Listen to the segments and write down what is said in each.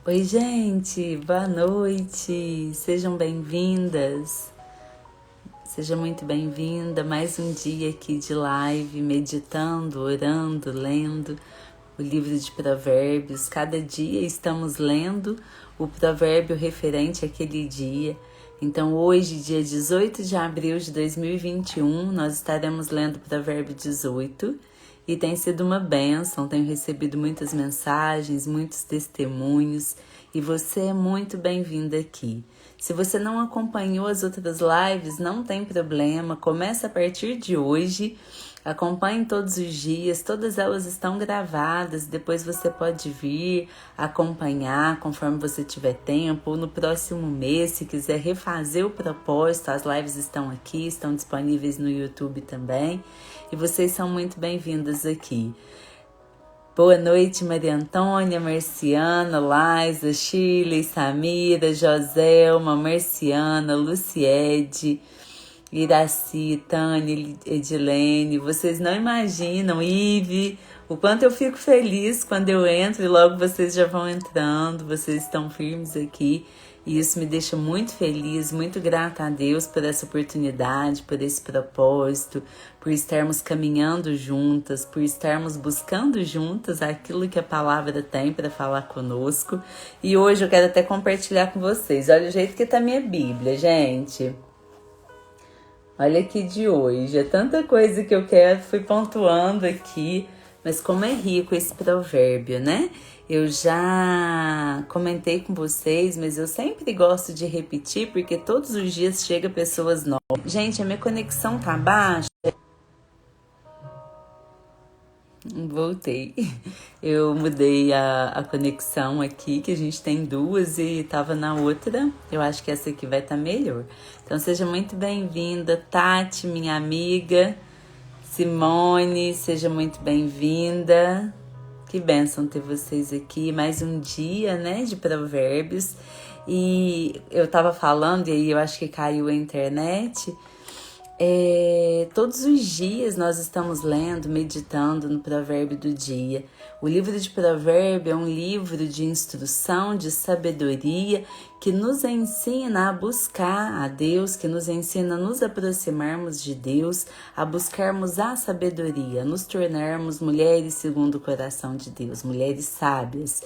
Oi, gente, boa noite, sejam bem-vindas, seja muito bem-vinda. Mais um dia aqui de live, meditando, orando, lendo o livro de Provérbios. Cada dia estamos lendo o provérbio referente àquele dia. Então, hoje, dia 18 de abril de 2021, nós estaremos lendo o Provérbio 18. E tem sido uma bênção, tenho recebido muitas mensagens, muitos testemunhos, e você é muito bem-vinda aqui. Se você não acompanhou as outras lives, não tem problema, começa a partir de hoje, acompanhe todos os dias, todas elas estão gravadas, depois você pode vir acompanhar conforme você tiver tempo, ou no próximo mês, se quiser refazer o propósito, as lives estão aqui, estão disponíveis no YouTube também. E vocês são muito bem-vindas aqui. Boa noite, Maria Antônia, Marciana, Laisa, Shirley, Samira, Joselma, Marciana, Luciede, Iraci, Tânia, Edilene. Vocês não imaginam, Ive, o quanto eu fico feliz quando eu entro e logo vocês já vão entrando, vocês estão firmes aqui. E isso me deixa muito feliz, muito grata a Deus por essa oportunidade, por esse propósito, por estarmos caminhando juntas, por estarmos buscando juntas aquilo que a palavra tem para falar conosco. E hoje eu quero até compartilhar com vocês. Olha o jeito que tá minha Bíblia, gente. Olha aqui de hoje. É tanta coisa que eu quero, fui pontuando aqui, mas como é rico esse provérbio, né? Eu já comentei com vocês, mas eu sempre gosto de repetir, porque todos os dias chega pessoas novas. Gente, a minha conexão tá baixa. Voltei. Eu mudei a conexão aqui, que a gente tem duas e tava na outra. Eu acho que essa aqui vai estar melhor. Então seja muito bem-vinda, Tati, minha amiga. Simone, seja muito bem-vinda. Que bênção ter vocês aqui, mais um dia, né, de provérbios. E eu tava falando, e aí eu acho que caiu a internet. Todos os dias nós estamos lendo, meditando no provérbio do dia. O livro de provérbio é um livro de instrução, de sabedoria, que nos ensina a buscar a Deus, que nos ensina a nos aproximarmos de Deus, a buscarmos a sabedoria, a nos tornarmos mulheres segundo o coração de Deus, mulheres sábias.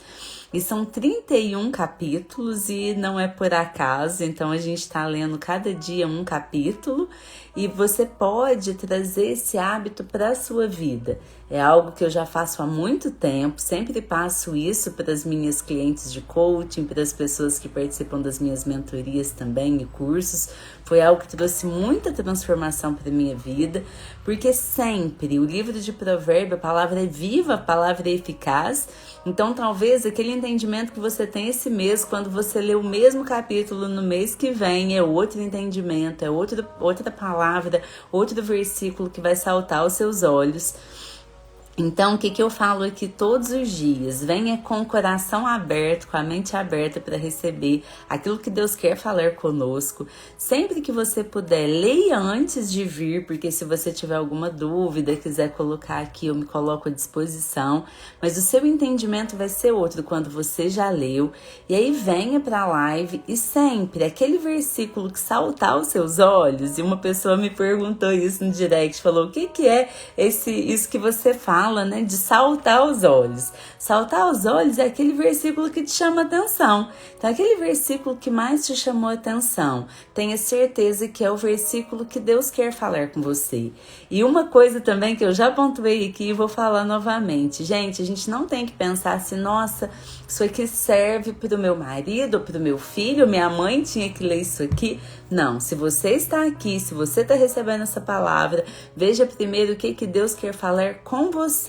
E são 31 capítulos e não é por acaso, então a gente está lendo cada dia um capítulo e você pode trazer esse hábito para a sua vida. É algo que eu já faço há muito tempo, sempre passo isso para as minhas clientes de coaching, para as pessoas que participam das minhas mentorias também e cursos. Foi algo que trouxe muita transformação para a minha vida, porque sempre o livro de provérbio, a palavra é viva, a palavra é eficaz. Então talvez aquele entendimento que você tem esse mês, quando você lê o mesmo capítulo no mês que vem, é outro entendimento, é outra palavra, outro versículo que vai saltar aos seus olhos. Então, o que eu falo aqui todos os dias? Venha com o coração aberto, com a mente aberta para receber aquilo que Deus quer falar conosco. Sempre que você puder, leia antes de vir, porque se você tiver alguma dúvida, quiser colocar aqui, eu me coloco à disposição. Mas o seu entendimento vai ser outro quando você já leu. E aí venha para a live e sempre, aquele versículo que saltar aos seus olhos, e uma pessoa me perguntou isso no direct, falou, o que é isso que você fala? Né, de saltar os olhos. Saltar os olhos é aquele versículo que te chama atenção. Então, aquele versículo que mais te chamou atenção, tenha certeza que é o versículo que Deus quer falar com você. E uma coisa também que eu já pontuei aqui e vou falar novamente. Gente, a gente não tem que pensar assim, nossa, isso aqui serve para o meu marido ou para o meu filho, minha mãe tinha que ler isso aqui. Não, se você está aqui, se você está recebendo essa palavra, veja primeiro o que Deus quer falar com você.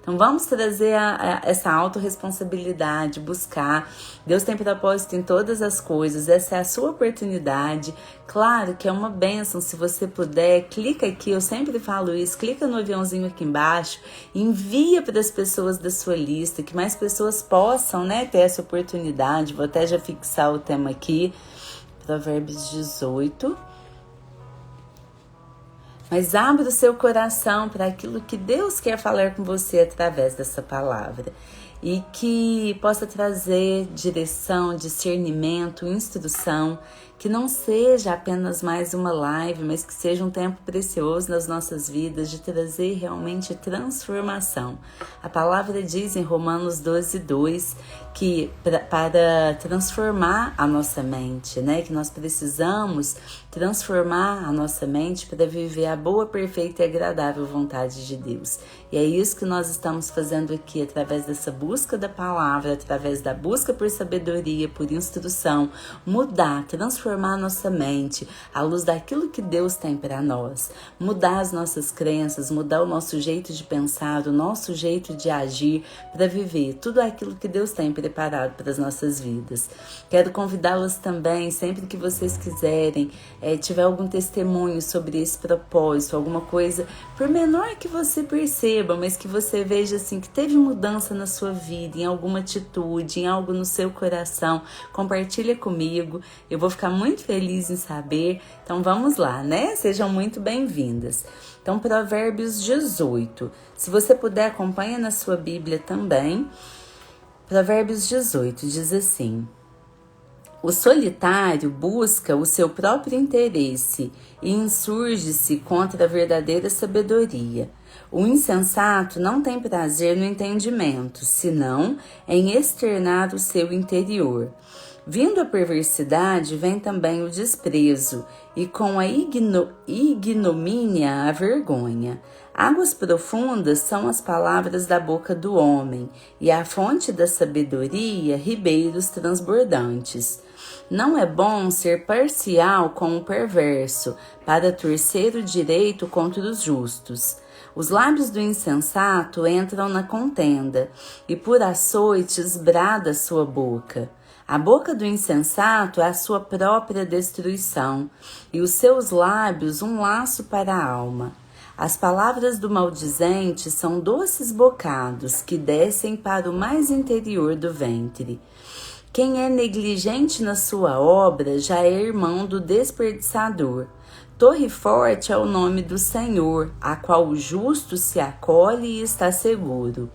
Então vamos trazer essa autorresponsabilidade, buscar. Deus tem propósito em todas as coisas, essa é a sua oportunidade. Claro que é uma bênção, se você puder, clica aqui, eu sempre falo isso, clica no aviãozinho aqui embaixo, envia para as pessoas da sua lista, que mais pessoas possam, né, ter essa oportunidade. Vou até já fixar o tema aqui, Provérbios 18. Mas abra o seu coração para aquilo que Deus quer falar com você através dessa palavra. e que possa trazer direção, discernimento, instrução, que não seja apenas mais uma live, mas que seja um tempo precioso nas nossas vidas de trazer realmente transformação. A palavra diz em Romanos 12:2 que para transformar a nossa mente, né, que nós precisamos transformar a nossa mente para viver a boa, perfeita e agradável vontade de Deus. E é isso que nós estamos fazendo aqui, através dessa busca da palavra, através da busca por sabedoria, por instrução, mudar, transformar a nossa mente à luz daquilo que Deus tem para nós, mudar as nossas crenças, mudar o nosso jeito de pensar, o nosso jeito de agir, para viver tudo aquilo que Deus tem preparado para as nossas vidas. Quero convidá-las também, sempre que vocês quiserem, tiver algum testemunho sobre esse propósito, alguma coisa, por menor que você perceba, mas que você veja assim que teve mudança na sua vida, em alguma atitude, em algo no seu coração, compartilha comigo, eu vou ficar muito feliz em saber. Então vamos lá, né? Sejam muito bem-vindas. Então, Provérbios 18, se você puder, acompanha na sua Bíblia também. Provérbios 18 diz assim: o solitário busca o seu próprio interesse e insurge-se contra a verdadeira sabedoria. O insensato não tem prazer no entendimento, senão em externar o seu interior. Vindo a perversidade, vem também o desprezo, e com a ignomínia a vergonha. Águas profundas são as palavras da boca do homem, e a fonte da sabedoria, ribeiros transbordantes. Não é bom ser parcial com o perverso, para torcer o direito contra os justos. Os lábios do insensato entram na contenda, e por açoites brada sua boca. A boca do insensato é a sua própria destruição, e os seus lábios um laço para a alma. As palavras do maldizente são doces bocados que descem para o mais interior do ventre. Quem é negligente na sua obra já é irmão do desperdiçador. Torre forte é o nome do Senhor, a qual o justo se acolhe e está seguro.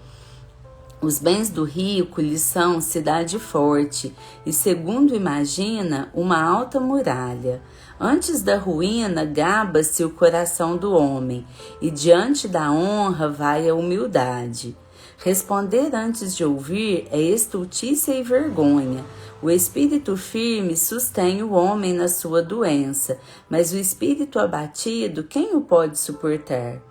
Os bens do rico lhe são cidade forte, e segundo imagina, uma alta muralha. Antes da ruína gaba-se o coração do homem, e diante da honra vai a humildade. Responder antes de ouvir é estultícia e vergonha. O espírito firme sustém o homem na sua doença, mas o espírito abatido, quem o pode suportar?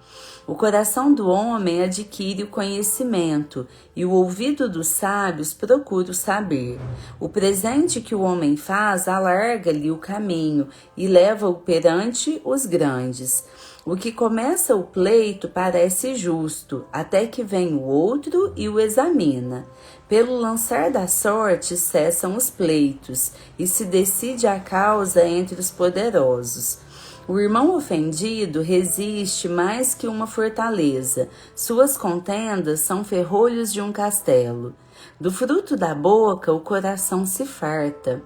O coração do homem adquire o conhecimento, e o ouvido dos sábios procura o saber. O presente que o homem faz alarga-lhe o caminho e leva-o perante os grandes. O que começa o pleito parece justo, até que vem o outro e o examina. Pelo lançar da sorte cessam os pleitos, e se decide a causa entre os poderosos. O irmão ofendido resiste mais que uma fortaleza. Suas contendas são ferrolhos de um castelo. Do fruto da boca o coração se farta.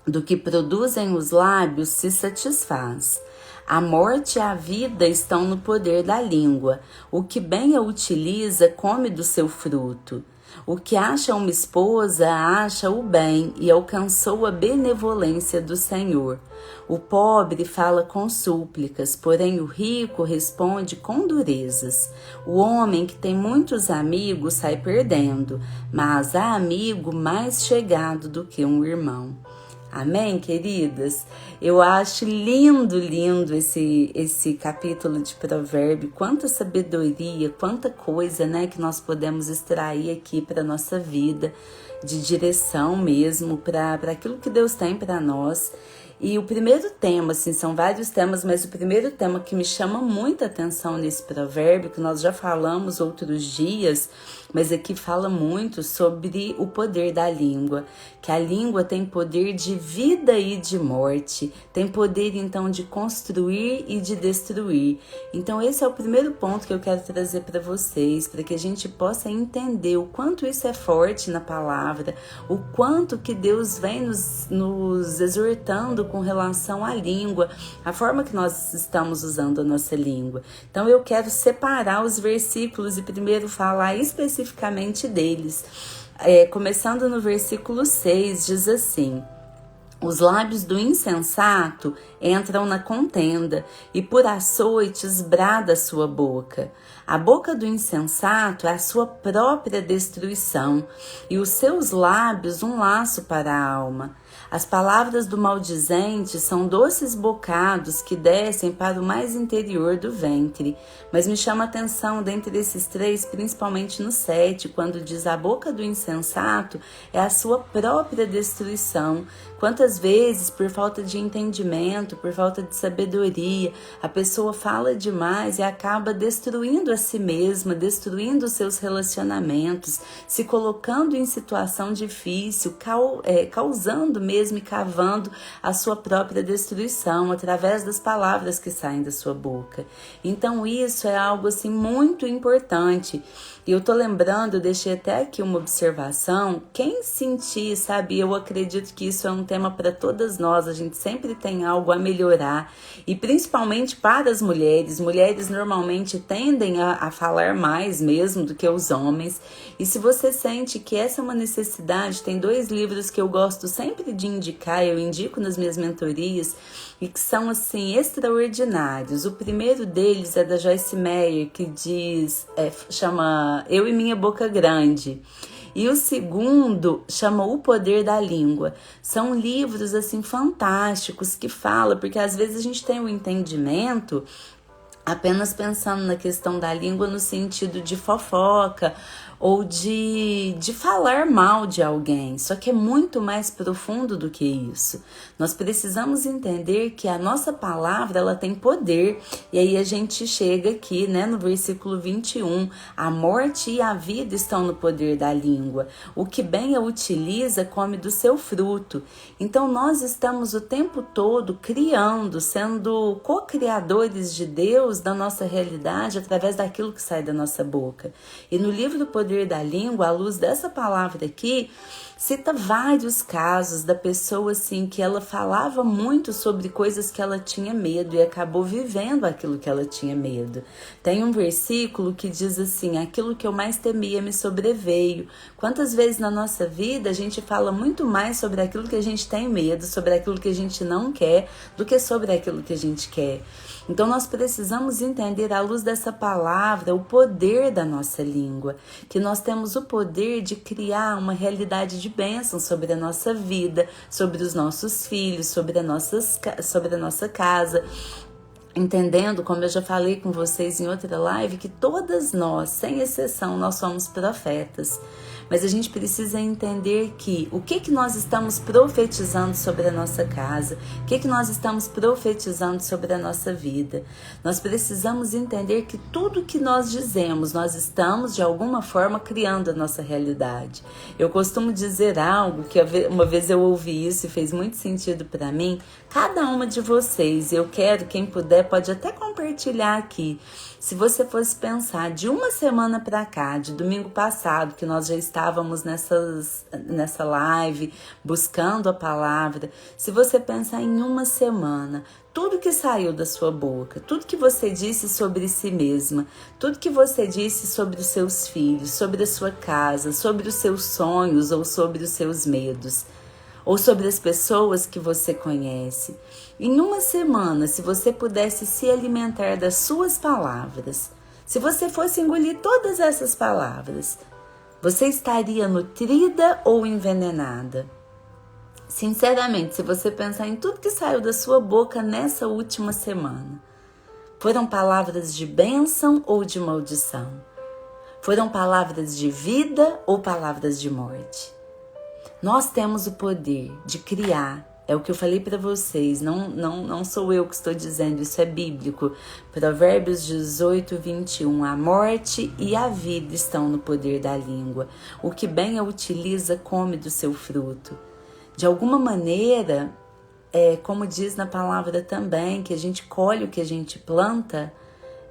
Do que produzem os lábios se satisfaz. A morte e a vida estão no poder da língua. O que bem a utiliza come do seu fruto. O que acha uma esposa acha o bem e alcançou a benevolência do Senhor. O pobre fala com súplicas, porém o rico responde com durezas. O homem que tem muitos amigos sai perdendo, mas há amigo mais chegado do que um irmão. Amém, queridas? Eu acho lindo esse capítulo de Provérbio. Quanta sabedoria, quanta coisa, né, que nós podemos extrair aqui para a nossa vida, de direção mesmo, para aquilo que Deus tem para nós. E o primeiro tema, assim, são vários temas, mas o primeiro tema que me chama muita atenção nesse provérbio, que nós já falamos outros dias, mas aqui fala muito sobre o poder da língua, que a língua tem poder de vida e de morte, tem poder então de construir e de destruir. Então esse é o primeiro ponto que eu quero trazer para vocês, para que a gente possa entender o quanto isso é forte na palavra, o quanto que Deus vem nos exortando com relação à língua, a forma que nós estamos usando a nossa língua. Então eu quero separar os versículos e primeiro falar especificamente deles. Começando no versículo 6, diz assim: os lábios do insensato entram na contenda, e por açoites brada a sua boca. A boca do insensato é a sua própria destruição, e os seus lábios um laço para a alma. As palavras do maldizente são doces bocados que descem para o mais interior do ventre. Mas me chama a atenção dentre esses três, principalmente no 7, quando diz: a boca do insensato é a sua própria destruição. Quantas vezes, por falta de entendimento, por falta de sabedoria, a pessoa fala demais e acaba destruindo a si mesma, destruindo os seus relacionamentos, se colocando em situação difícil, causando mesmo e cavando a sua própria destruição através das palavras que saem da sua boca. Então isso é algo assim muito importante. E eu tô lembrando, eu deixei até aqui uma observação, quem sentir, sabe, eu acredito que isso é um tema para todas nós, a gente sempre tem algo a melhorar, e principalmente para as mulheres. Mulheres normalmente tendem a falar mais mesmo do que os homens, e se você sente que essa é uma necessidade, tem 2 livros que eu gosto sempre de indicar, eu indico nas minhas mentorias, e que são assim extraordinários. O primeiro deles é da Joyce Meyer, que chama Eu e Minha Boca Grande. E o segundo chama O Poder da Língua. São livros assim fantásticos que falam, porque às vezes a gente tem um entendimento apenas pensando na questão da língua no sentido de fofoca ou de falar mal de alguém, só que é muito mais profundo do que isso. Nós precisamos entender que a nossa palavra, ela tem poder, e aí a gente chega aqui, né, no versículo 21, a morte e a vida estão no poder da língua, o que bem a utiliza come do seu fruto. Então nós estamos o tempo todo criando, sendo co-criadores de Deus, da nossa realidade, através daquilo que sai da nossa boca. E no livro do Poder da Língua, à luz dessa palavra aqui, cita vários casos da pessoa assim que ela falava muito sobre coisas que ela tinha medo e acabou vivendo aquilo que ela tinha medo. Tem um versículo que diz assim: aquilo que eu mais temia me sobreveio. Quantas vezes na nossa vida a gente fala muito mais sobre aquilo que a gente tem medo, sobre aquilo que a gente não quer, do que sobre aquilo que a gente quer. Então nós precisamos entender, à luz dessa palavra, o poder da nossa língua, que nós temos o poder de criar uma realidade de bênção sobre a nossa vida, sobre os nossos filhos, sobre a nossa casa. Entendendo, como eu já falei com vocês em outra live, que todas nós, sem exceção, nós somos profetas. Mas a gente precisa entender que o que nós estamos profetizando sobre a nossa casa, o que nós estamos profetizando sobre a nossa vida. Nós precisamos entender que tudo que nós dizemos, nós estamos de alguma forma criando a nossa realidade. Eu costumo dizer algo que uma vez eu ouvi isso e fez muito sentido para mim. Cada uma de vocês, eu quero, quem puder, pode até compartilhar aqui. Se você fosse pensar de uma semana para cá, de domingo passado, que nós já estávamos nessa live, buscando a palavra, se você pensar em uma semana, tudo que saiu da sua boca, tudo que você disse sobre si mesma, tudo que você disse sobre os seus filhos, sobre a sua casa, sobre os seus sonhos ou sobre os seus medos, ou sobre as pessoas que você conhece. Em uma semana, se você pudesse se alimentar das suas palavras, se você fosse engolir todas essas palavras, você estaria nutrida ou envenenada? Sinceramente, se você pensar em tudo que saiu da sua boca nessa última semana, foram palavras de bênção ou de maldição? Foram palavras de vida ou palavras de morte? Nós temos o poder de criar, é o que eu falei para vocês, não sou eu que estou dizendo, isso é bíblico. Provérbios 18, 21, a morte e a vida estão no poder da língua. O que bem a utiliza come do seu fruto. De alguma maneira, como diz na palavra também, que a gente colhe o que a gente planta,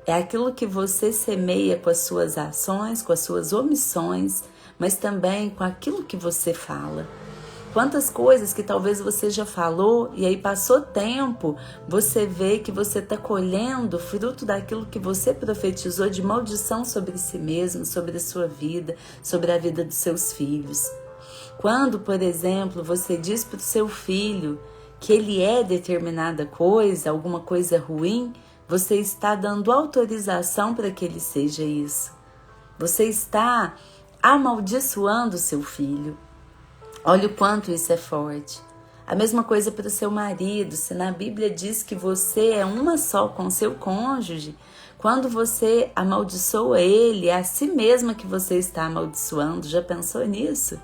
é aquilo que você semeia com as suas ações, com as suas omissões, mas também com aquilo que você fala. Quantas coisas que talvez você já falou e aí passou tempo, você vê que você está colhendo fruto daquilo que você profetizou de maldição sobre si mesmo, sobre a sua vida, sobre a vida dos seus filhos. Quando, por exemplo, você diz para o seu filho que ele é determinada coisa, alguma coisa ruim, você está dando autorização para que ele seja isso. Você está amaldiçoando o seu filho. Olha o quanto isso é forte. A mesma coisa para o seu marido. Se na Bíblia diz que você é uma só com o seu cônjuge, quando você amaldiçoa ele, é a si mesma que você está amaldiçoando. Já pensou nisso?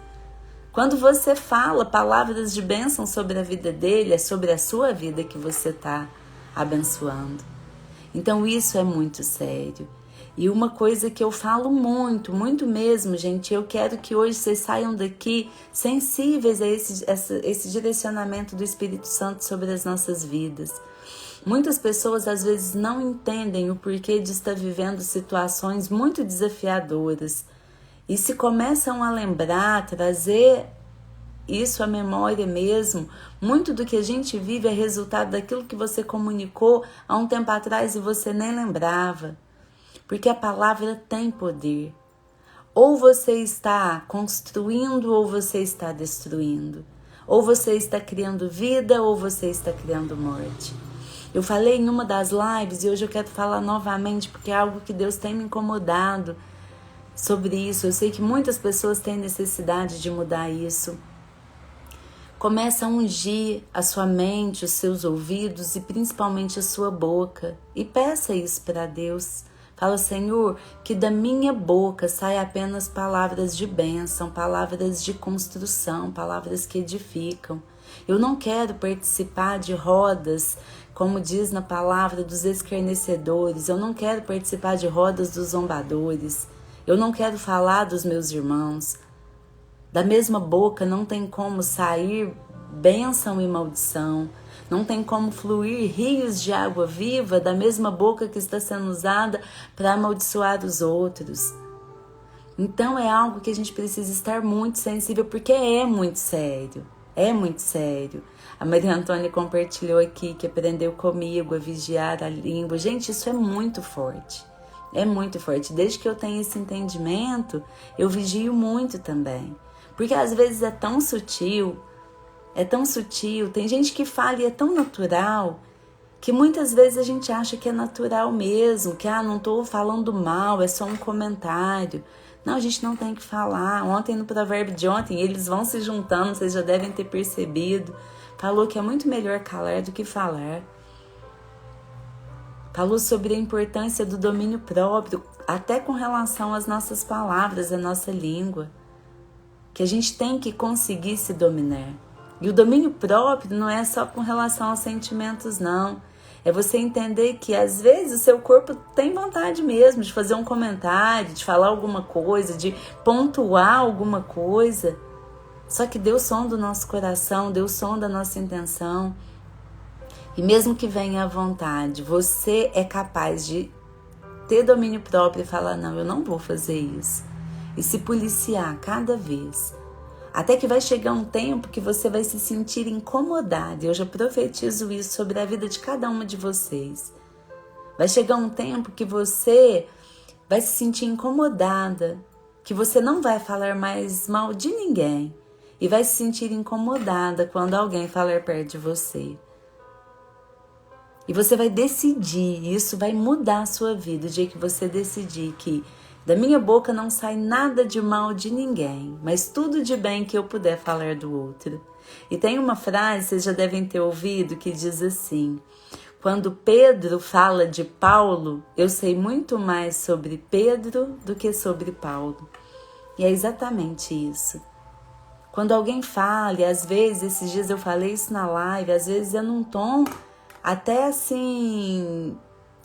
Quando você fala palavras de bênção sobre a vida dele, é sobre a sua vida que você está abençoando. Então isso é muito sério. E uma coisa que eu falo muito, muito mesmo, gente, eu quero que hoje vocês saiam daqui sensíveis a esse direcionamento do Espírito Santo sobre as nossas vidas. Muitas pessoas às vezes não entendem o porquê de estar vivendo situações muito desafiadoras. E se começam a lembrar, trazer isso à memória mesmo, muito do que a gente vive é resultado daquilo que você comunicou há um tempo atrás e você nem lembrava. Porque a palavra tem poder. Ou você está construindo ou você está destruindo. Ou você está criando vida ou você está criando morte. Eu falei em uma das lives e hoje eu quero falar novamente porque é algo que Deus tem me incomodado sobre isso. Eu sei que muitas pessoas têm necessidade de mudar isso. Começa a ungir a sua mente, os seus ouvidos e principalmente a sua boca. E peça isso para Deus. Fala, Senhor, que da minha boca saia apenas palavras de bênção, palavras de construção, palavras que edificam. Eu não quero participar de rodas, como diz na palavra, dos escarnecedores. Eu não quero participar de rodas dos zombadores. Eu não quero falar dos meus irmãos. Da mesma boca não tem como sair bênção e maldição. Não tem como fluir rios de água viva da mesma boca que está sendo usada para amaldiçoar os outros. Então é algo que a gente precisa estar muito sensível, porque é muito sério. É muito sério. A Maria Antônia compartilhou aqui que aprendeu comigo a vigiar a língua. Gente, isso é muito forte. É muito forte. Desde que eu tenho esse entendimento, eu vigio muito também. Porque às vezes é tão sutil. É tão sutil, tem gente que fala e é tão natural, que muitas vezes a gente acha que é natural mesmo, que não estou falando mal, é só um comentário. Não, a gente não tem que falar. Ontem no provérbio de ontem, eles vão se juntando, vocês já devem ter percebido. Falou que é muito melhor calar do que falar. Falou sobre a importância do domínio próprio, até com relação às nossas palavras, à nossa língua. Que a gente tem que conseguir se dominar. E o domínio próprio não é só com relação aos sentimentos, não. É você entender que às vezes o seu corpo tem vontade mesmo de fazer um comentário, de falar alguma coisa, de pontuar alguma coisa. Só que Deus sonda o nosso coração, Deus sonda a nossa intenção. E mesmo que venha à vontade, você é capaz de ter domínio próprio e falar, não, eu não vou fazer isso. E se policiar cada vez. Até que vai chegar um tempo que você vai se sentir incomodado. Eu já profetizo isso sobre a vida de cada uma de vocês. Vai chegar um tempo que você vai se sentir incomodada, que você não vai falar mais mal de ninguém e vai se sentir incomodada quando alguém falar perto de você. E você vai decidir, e isso vai mudar a sua vida, o dia que você decidir que da minha boca não sai nada de mal de ninguém, mas tudo de bem que eu puder falar do outro. E tem uma frase, vocês já devem ter ouvido, que diz assim: quando Pedro fala de Paulo, eu sei muito mais sobre Pedro do que sobre Paulo. E é exatamente isso. Quando alguém fala, e às vezes, esses dias eu falei isso na live, às vezes é num tom até assim...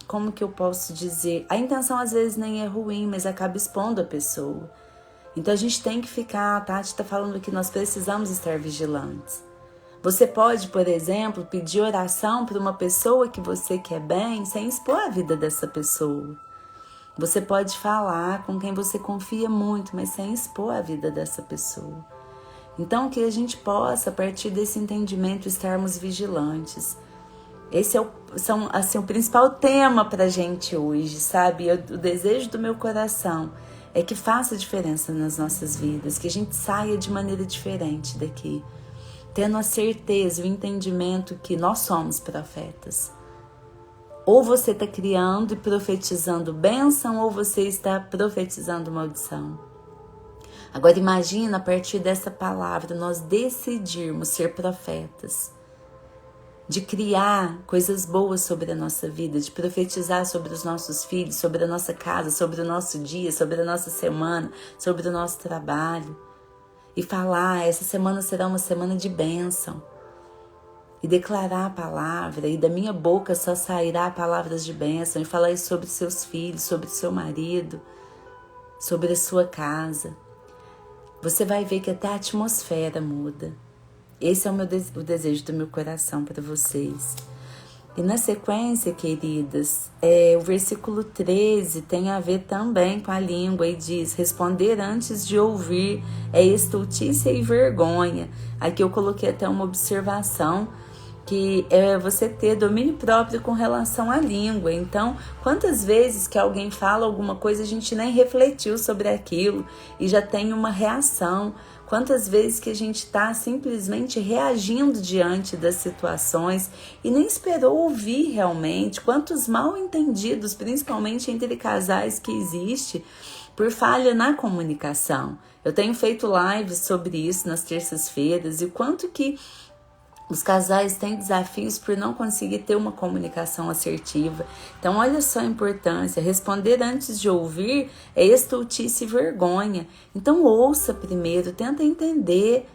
Como que eu posso dizer? A intenção às vezes nem é ruim, mas acaba expondo a pessoa. Então a gente tem que ficar, a Tati está falando que nós precisamos estar vigilantes. Você pode, por exemplo, pedir oração para uma pessoa que você quer bem sem expor a vida dessa pessoa. Você pode falar com quem você confia muito, mas sem expor a vida dessa pessoa. Então que a gente possa, a partir desse entendimento, estarmos vigilantes. Esse é o principal tema para a gente hoje, sabe? O desejo do meu coração é que faça diferença nas nossas vidas, que a gente saia de maneira diferente daqui, tendo a certeza, o entendimento que nós somos profetas. Ou você está criando e profetizando bênção, ou você está profetizando maldição. Agora imagina, a partir dessa palavra, nós decidirmos ser profetas, de criar coisas boas sobre a nossa vida, de profetizar sobre os nossos filhos, sobre a nossa casa, sobre o nosso dia, sobre a nossa semana, sobre o nosso trabalho. E falar, essa semana será uma semana de bênção. E declarar a palavra, e da minha boca só sairá palavras de bênção. E falar isso sobre seus filhos, sobre seu marido, sobre a sua casa. Você vai ver que até a atmosfera muda. Esse é o desejo do meu coração para vocês. E na sequência, queridas, o versículo 13 tem a ver também com a língua e diz: responder antes de ouvir é estultícia e vergonha. Aqui eu coloquei até uma observação, que é você ter domínio próprio com relação à língua. Então, quantas vezes que alguém fala alguma coisa, a gente nem refletiu sobre aquilo e já tem uma reação. Quantas vezes que a gente está simplesmente reagindo diante das situações e nem esperou ouvir realmente. Quantos mal entendidos, principalmente entre casais, que existe por falha na comunicação. Eu tenho feito lives sobre isso nas terças-feiras, e o quanto que os casais têm desafios por não conseguir ter uma comunicação assertiva. Então, olha só a importância. Responder antes de ouvir é estultice e vergonha. Então, ouça primeiro, tenta entender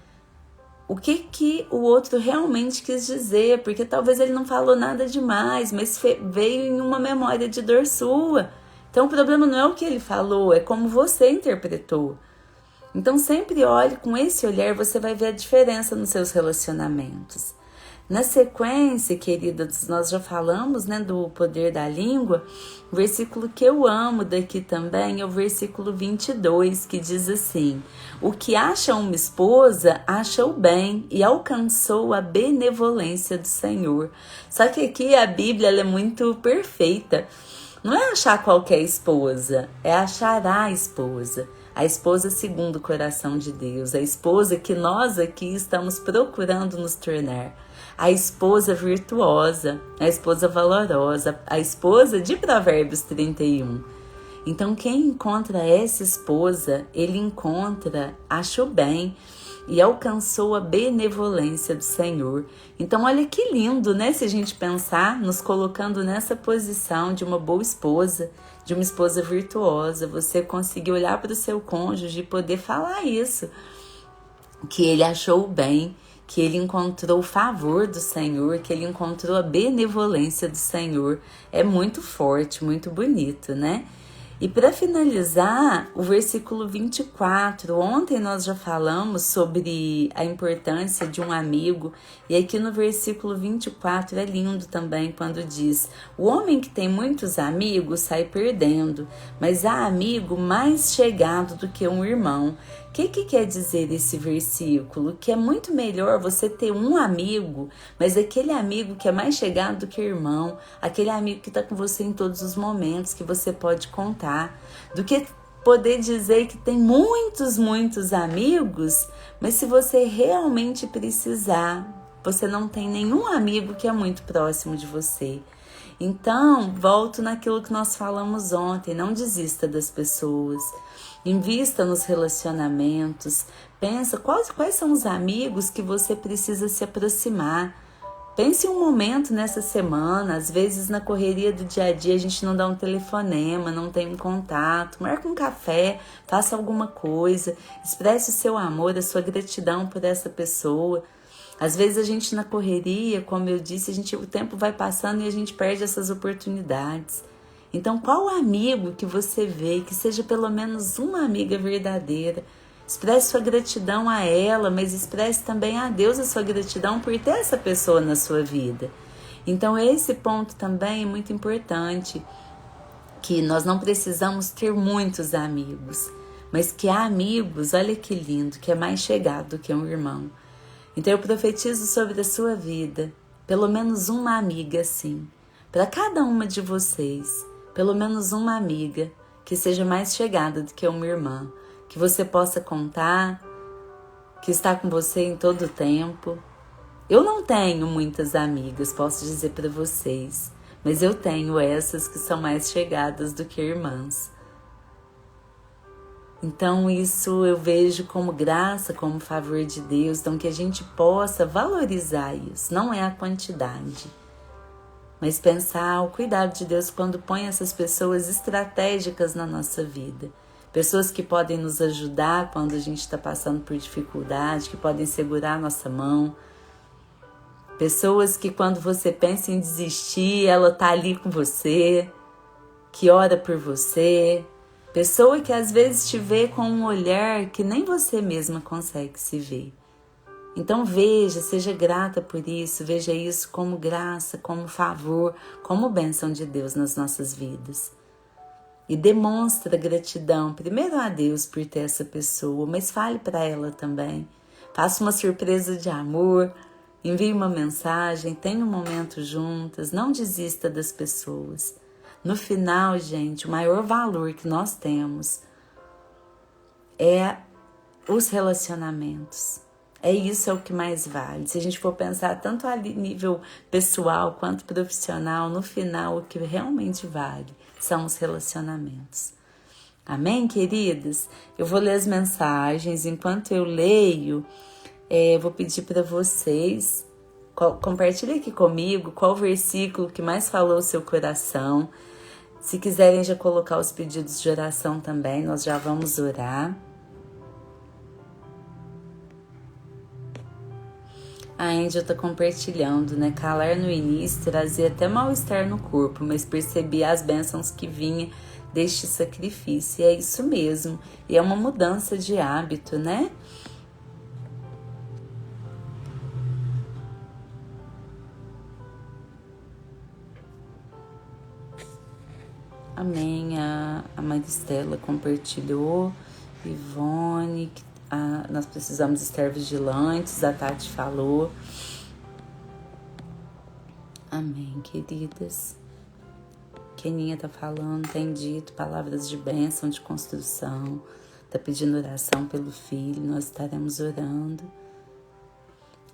o que o outro realmente quis dizer, porque talvez ele não falou nada demais, mas veio em uma memória de dor sua. Então, o problema não é o que ele falou, é como você interpretou. Então sempre olhe com esse olhar, você vai ver a diferença nos seus relacionamentos. Na sequência, queridas, nós já falamos, do poder da língua. O versículo que eu amo daqui também é o versículo 22, que diz assim: o que acha uma esposa, acha o bem e alcançou a benevolência do Senhor. Só que aqui a Bíblia ela é muito perfeita. Não é achar qualquer esposa, é achar a esposa. A esposa segundo o coração de Deus, a esposa que nós aqui estamos procurando nos tornar, a esposa virtuosa, a esposa valorosa, a esposa de Provérbios 31. Então quem encontra essa esposa, ele encontra, acha o bem e alcançou a benevolência do Senhor. Então olha que lindo, se a gente pensar, nos colocando nessa posição de uma boa esposa, de uma esposa virtuosa, você conseguir olhar para o seu cônjuge e poder falar isso, que ele achou o bem, que ele encontrou o favor do Senhor, que ele encontrou a benevolência do Senhor. É muito forte, muito bonito, E para finalizar, o versículo 24, ontem nós já falamos sobre a importância de um amigo, e aqui no versículo 24 é lindo também quando diz: o homem que tem muitos amigos sai perdendo, mas há amigo mais chegado do que um irmão. O que quer dizer esse versículo? Que é muito melhor você ter um amigo, mas aquele amigo que é mais chegado do que irmão, aquele amigo que está com você em todos os momentos, que você pode contar, do que poder dizer que tem muitos amigos, mas se você realmente precisar, você não tem nenhum amigo que é muito próximo de você. Então, volto naquilo que nós falamos ontem, não desista das pessoas. Invista nos relacionamentos, pensa quais são os amigos que você precisa se aproximar. Pense um momento nessa semana, às vezes na correria do dia a dia a gente não dá um telefonema, não tem um contato, marca um café, faça alguma coisa, expresse o seu amor, a sua gratidão por essa pessoa. Às vezes a gente na correria, como eu disse, o tempo vai passando e a gente perde essas oportunidades. Então, qual amigo que você vê, que seja pelo menos uma amiga verdadeira? Expresse sua gratidão a ela, mas expresse também a Deus a sua gratidão por ter essa pessoa na sua vida. Então, esse ponto também é muito importante, que nós não precisamos ter muitos amigos, mas que há amigos, olha que lindo, que é mais chegado do que um irmão. Então, eu profetizo sobre a sua vida, pelo menos uma amiga assim, para cada uma de vocês, pelo menos uma amiga que seja mais chegada do que uma irmã, que você possa contar, que está com você em todo o tempo. Eu não tenho muitas amigas, posso dizer para vocês, mas eu tenho essas que são mais chegadas do que irmãs. Então isso eu vejo como graça, como favor de Deus, então que a gente possa valorizar isso, não é a quantidade, mas pensar o cuidado de Deus quando põe essas pessoas estratégicas na nossa vida. Pessoas que podem nos ajudar quando a gente está passando por dificuldade, que podem segurar a nossa mão. Pessoas que quando você pensa em desistir, ela está ali com você, que ora por você. Pessoa que às vezes te vê com um olhar que nem você mesma consegue se ver. Então veja, seja grata por isso, veja isso como graça, como favor, como bênção de Deus nas nossas vidas. E demonstra gratidão, primeiro a Deus por ter essa pessoa, mas fale para ela também. Faça uma surpresa de amor, envie uma mensagem, tenha um momento juntas, não desista das pessoas. No final, gente, o maior valor que nós temos é os relacionamentos. Isso é o que mais vale. Se a gente for pensar tanto a nível pessoal quanto profissional, no final o que realmente vale são os relacionamentos. Amém, queridas? Eu vou ler as mensagens. Enquanto eu leio, eu vou pedir para vocês, compartilhe aqui comigo qual versículo que mais falou o seu coração. Se quiserem já colocar os pedidos de oração também, nós já vamos orar. A Angel está compartilhando, né? Calar no início trazia até mal-estar no corpo, mas percebi as bênçãos que vinha deste sacrifício. E é isso mesmo. E é uma mudança de hábito, né? Amém. A Maristela compartilhou. Ivone, nós precisamos estar vigilantes, a Tati falou. Amém, queridas. Keninha tá falando, tem dito palavras de bênção, de construção, tá pedindo oração pelo filho, nós estaremos orando.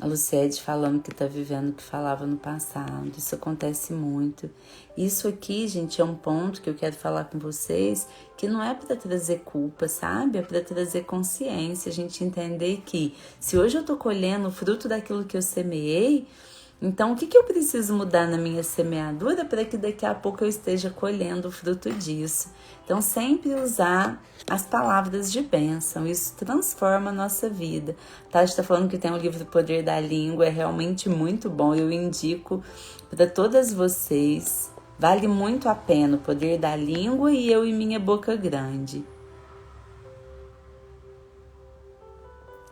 A Luciede falando que tá vivendo o que falava no passado, isso acontece muito. Isso aqui, gente, é um ponto que eu quero falar com vocês, que não é para trazer culpa, sabe? É para trazer consciência, a gente entender que se hoje eu tô colhendo o fruto daquilo que eu semeei, então o que eu preciso mudar na minha semeadura para que daqui a pouco eu esteja colhendo o fruto disso? Então sempre usar as palavras de bênção, isso transforma a nossa vida. Tati está falando que tem um livro Poder da Língua, é realmente muito bom, eu indico para todas vocês. Vale muito a pena o Poder da Língua e Eu e Minha Boca Grande.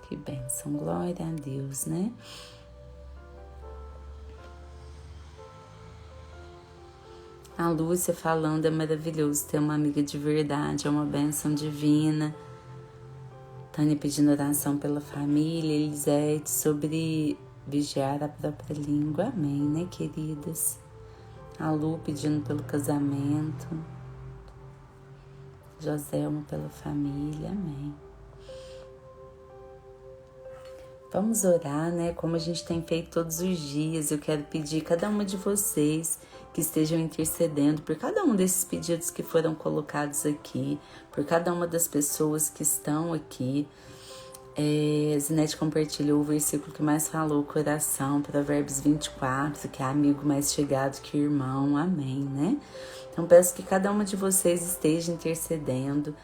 Que bênção, glória a Deus, né? A Lúcia falando, é maravilhoso ter uma amiga de verdade, é uma bênção divina. Tânia pedindo oração pela família, Elisete sobre vigiar a própria língua, amém, né, queridas? A Lu pedindo pelo casamento, Joselma pela família, amém. Vamos orar, né, como a gente tem feito todos os dias. Eu quero pedir a cada uma de vocês que estejam intercedendo por cada um desses pedidos que foram colocados aqui, por cada uma das pessoas que estão aqui. Zinete compartilhou o versículo que mais falou o coração, Provérbios 24, que é amigo mais chegado que irmão, amém, né? Então peço que cada uma de vocês esteja intercedendo.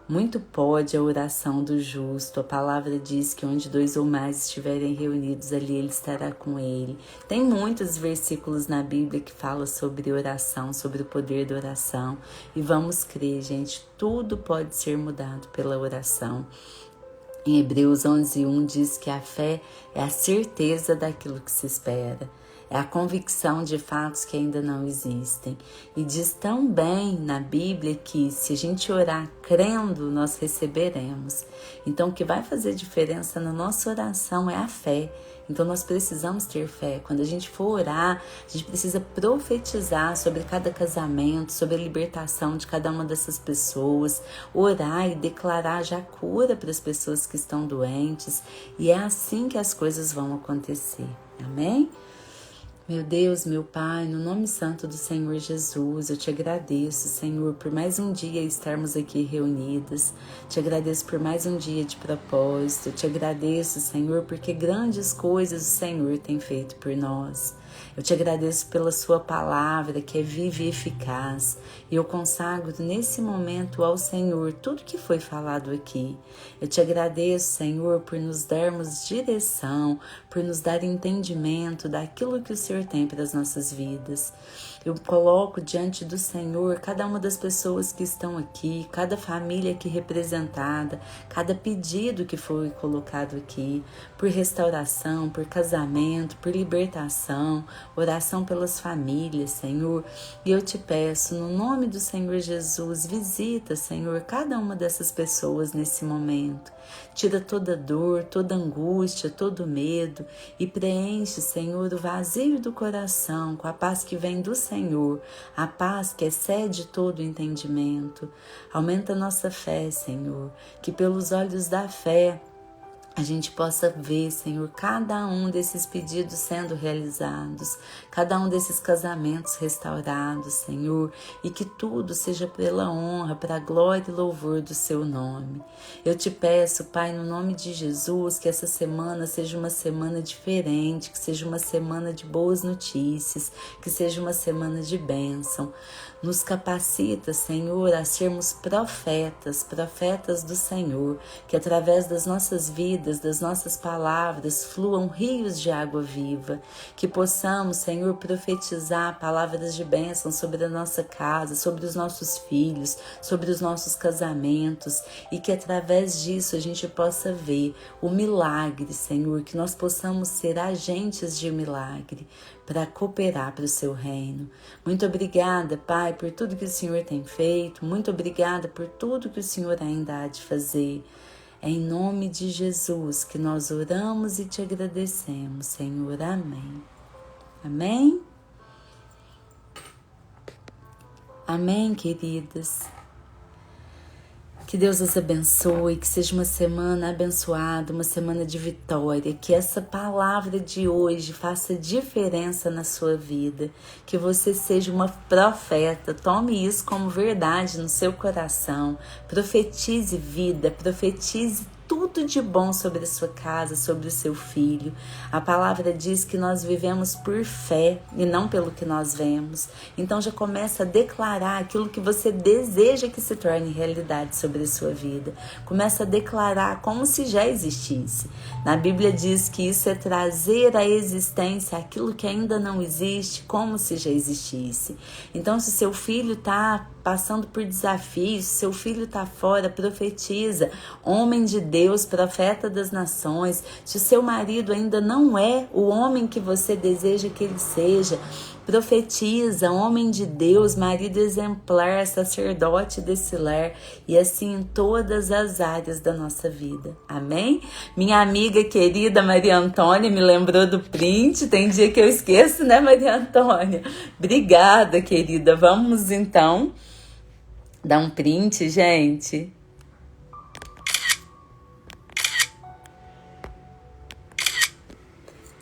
Muito pode a oração do justo. A palavra diz que onde 2 ou mais estiverem reunidos, ali ele estará com ele. Tem muitos versículos na Bíblia que falam sobre oração, sobre o poder da oração. E vamos crer, gente, tudo pode ser mudado pela oração. Em Hebreus 11:1 diz que a fé é a certeza daquilo que se espera. É a convicção de fatos que ainda não existem. E diz também na Bíblia que se a gente orar crendo, nós receberemos. Então o que vai fazer diferença na nossa oração é a fé. Então nós precisamos ter fé. Quando a gente for orar, a gente precisa profetizar sobre cada casamento, sobre a libertação de cada uma dessas pessoas, orar e declarar já cura para as pessoas que estão doentes. E é assim que as coisas vão acontecer. Amém? Meu Deus, meu Pai, no nome santo do Senhor Jesus, eu te agradeço, Senhor, por mais um dia estarmos aqui reunidas. Te agradeço por mais um dia de propósito. Eu te agradeço, Senhor, porque grandes coisas o Senhor tem feito por nós. Eu te agradeço pela sua palavra, que é viva e eficaz. E eu consagro nesse momento ao Senhor tudo que foi falado aqui. Eu te agradeço, Senhor, por nos darmos direção, por nos dar entendimento daquilo que o Senhor tem para as nossas vidas. Eu coloco diante do Senhor cada uma das pessoas que estão aqui, cada família aqui representada, cada pedido que foi colocado aqui, por restauração, por casamento, por libertação, oração pelas famílias, Senhor. E eu te peço, no nome do Senhor Jesus, visita, Senhor, cada uma dessas pessoas nesse momento. Tira toda dor, toda angústia, todo medo e preenche, Senhor, o vazio do coração com a paz que vem do Senhor, a paz que excede todo o entendimento. Aumenta a nossa fé, Senhor, que pelos olhos da fé a gente possa ver, Senhor, cada um desses pedidos sendo realizados, cada um desses casamentos restaurados, Senhor, e que tudo seja pela honra, para a glória e louvor do seu nome. Eu te peço, Pai, no nome de Jesus, que essa semana seja uma semana diferente, que seja uma semana de boas notícias, que seja uma semana de bênção. Nos capacita, Senhor, a sermos profetas do Senhor, que através das nossas vidas, das nossas palavras, fluam rios de água viva, que possamos, Senhor, profetizar palavras de bênção sobre a nossa casa, sobre os nossos filhos, sobre os nossos casamentos, e que através disso a gente possa ver o milagre, Senhor, que nós possamos ser agentes de milagre, para cooperar para o seu reino. Muito obrigada, Pai, por tudo que o Senhor tem feito. Muito obrigada por tudo que o Senhor ainda há de fazer. É em nome de Jesus que nós oramos e te agradecemos, Senhor. Amém. Amém? Amém, queridas. Que Deus os abençoe, que seja uma semana abençoada, uma semana de vitória, que essa palavra de hoje faça diferença na sua vida, que você seja uma profeta, tome isso como verdade no seu coração, profetize vida, profetize tudo de bom sobre a sua casa, sobre o seu filho. A palavra diz que nós vivemos por fé e não pelo que nós vemos. Então já começa a declarar aquilo que você deseja que se torne realidade sobre a sua vida. Começa a declarar como se já existisse. Na Bíblia diz que isso é trazer à existência aquilo que ainda não existe, como se já existisse. Então, se seu filho está passando por desafios, seu filho está fora, profetiza, homem de Deus, profeta das nações. Se o seu marido ainda não é o homem que você deseja que ele seja, profetiza, homem de Deus, marido exemplar, sacerdote desse lar, e assim em todas as áreas da nossa vida. Amém? Minha amiga querida Maria Antônia me lembrou do print, tem dia que eu esqueço, né, Maria Antônia? Obrigada, querida. Vamos então dar um print, gente.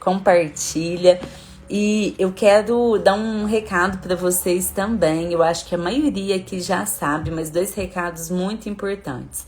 Compartilha. E eu quero dar um recado para vocês também. Eu acho que a maioria aqui já sabe, mas 2 recados muito importantes.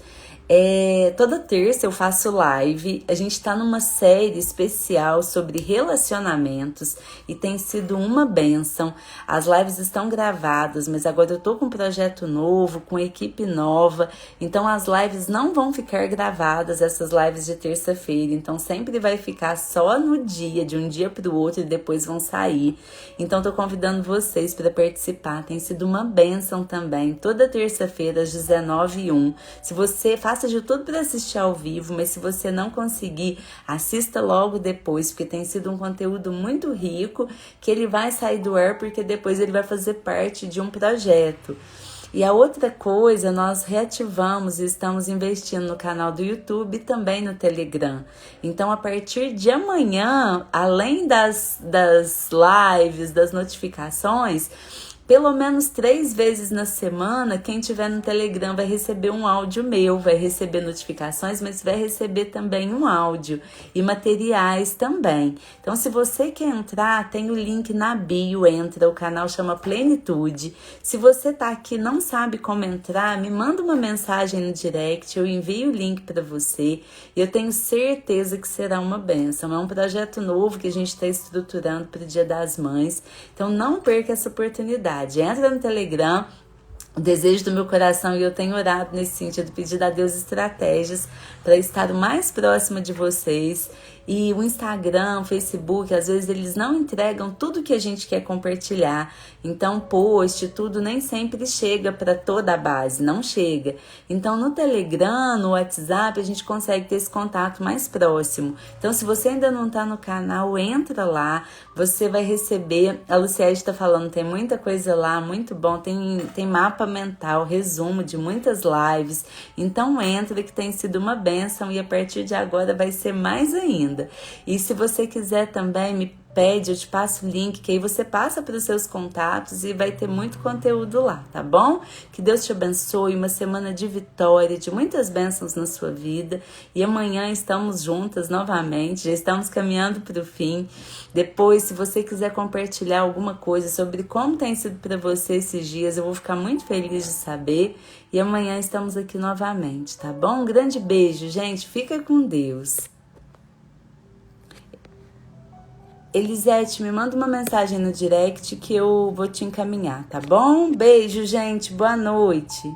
Toda terça eu faço live. A gente tá numa série especial sobre relacionamentos e tem sido uma bênção. As lives estão gravadas, mas agora eu tô com um projeto novo, com equipe nova. Então as lives não vão ficar gravadas, essas lives de terça-feira. Então sempre vai ficar só no dia, de um dia pro outro, e depois vão sair. Então tô convidando vocês para participar. Tem sido uma bênção também. Toda terça-feira às 19h01. Se você faça de tudo para assistir ao vivo, mas se você não conseguir, assista logo depois, porque tem sido um conteúdo muito rico, que ele vai sair do ar, porque depois ele vai fazer parte de um projeto. E a outra coisa, nós reativamos e estamos investindo no canal do YouTube e também no Telegram. Então, a partir de amanhã, além das lives, das notificações, pelo menos 3 vezes na semana, quem tiver no Telegram vai receber um áudio meu, vai receber notificações, mas vai receber também um áudio e materiais também. Então, se você quer entrar, tem o link na bio, entra, o canal chama Plenitude. Se você tá aqui e não sabe como entrar, me manda uma mensagem no direct, eu envio o link para você e eu tenho certeza que será uma bênção. É um projeto novo que a gente está estruturando para o Dia das Mães, então não perca essa oportunidade. Entra no Telegram, o desejo do meu coração, e eu tenho orado nesse sentido, pedido a Deus estratégias para estar o mais próximo de vocês. E o Instagram, o Facebook, às vezes eles não entregam tudo que a gente quer compartilhar. Então, post, tudo nem sempre chega para toda a base, não chega. Então, no Telegram, no WhatsApp, a gente consegue ter esse contato mais próximo. Então, se você ainda não está no canal, entra lá, você vai receber. A Luciane está falando, tem muita coisa lá, muito bom, tem mapa mental, resumo de muitas lives. Então, entra, que tem sido uma bênção, e a partir de agora vai ser mais ainda. E se você quiser também, me pede, eu te passo o link, que aí você passa para os seus contatos e vai ter muito conteúdo lá, tá bom? Que Deus te abençoe, uma semana de vitória, de muitas bênçãos na sua vida. E amanhã estamos juntas novamente, já estamos caminhando para o fim. Depois, se você quiser compartilhar alguma coisa sobre como tem sido para você esses dias, eu vou ficar muito feliz de saber. E amanhã estamos aqui novamente, tá bom? Um grande beijo, gente. Fica com Deus. Elisete, me manda uma mensagem no direct que eu vou te encaminhar, tá bom? Beijo, gente. Boa noite.